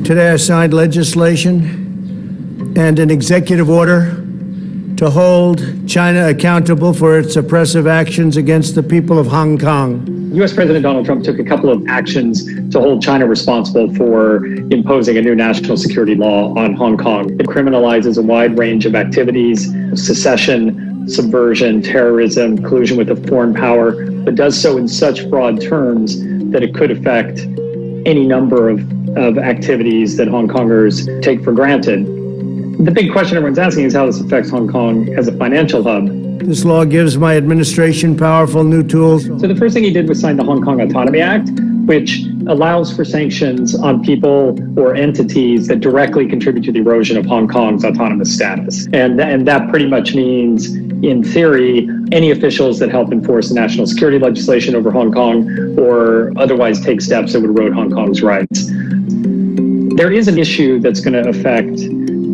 Today I signed legislation and an executive order to hold China accountable for its oppressive actions against the people of Hong Kong. U.S. President Donald Trump took a couple of actions to hold China responsible for imposing a new national security law on Hong Kong. It criminalizes a wide range of activities, secession, subversion, terrorism, collusion with a foreign power, but does so in such broad terms that it could affect any number of activities that Hong Kongers take for granted. The big question everyone's asking is how this affects Hong Kong as a financial hub. This law gives my administration powerful new tools. So the first thing he did was sign the Hong Kong Autonomy Act, which allows for sanctions on people or entities that directly contribute to the erosion of Hong Kong's autonomous status. And that pretty much means, in theory, any officials that help enforce the national security legislation over Hong Kong or otherwise take steps that would erode Hong Kong's rights. There is an issue that's going to affect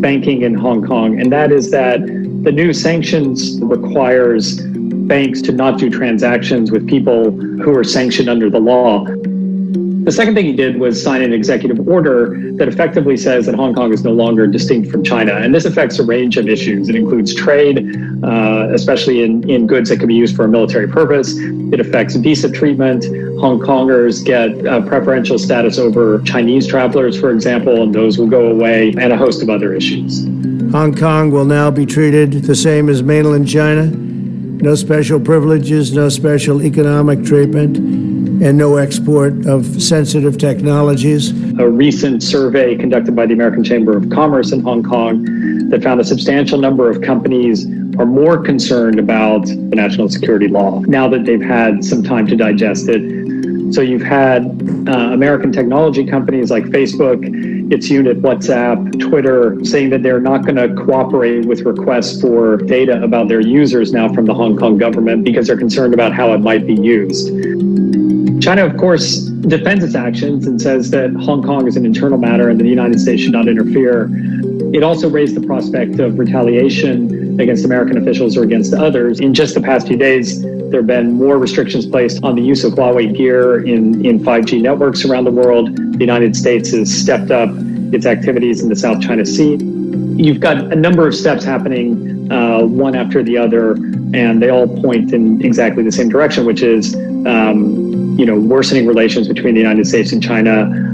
banking in Hong Kong, and that is that the new sanctions requires banks to not do transactions with people who are sanctioned under the law. The second thing he did was sign an executive order that effectively says that Hong Kong is no longer distinct from China. And this affects a range of issues. It includes trade, especially in goods that can be used for a military purpose. It affects visa treatment. Hong Kongers get preferential status over Chinese travelers, for example, and those will go away, and a host of other issues. Hong Kong will now be treated the same as mainland China. No special privileges, no special economic treatment, and no export of sensitive technologies. A recent survey conducted by the American Chamber of Commerce in Hong Kong that found a substantial number of companies are more concerned about the national security law now that they've had some time to digest it. So you've had American technology companies like Facebook, its unit WhatsApp, Twitter, saying that they're not going to cooperate with requests for data about their users now from the Hong Kong government because they're concerned about how it might be used. China, of course, defends its actions and says that Hong Kong is an internal matter and that the United States should not interfere. It also raised the prospect of retaliation against American officials or against others. In just the past few days, there have been more restrictions placed on the use of Huawei gear in 5G networks around the world. The United States has stepped up its activities in the South China Sea. You've got a number of steps happening, one after the other, and they all point in exactly the same direction, which is worsening relations between the United States and China,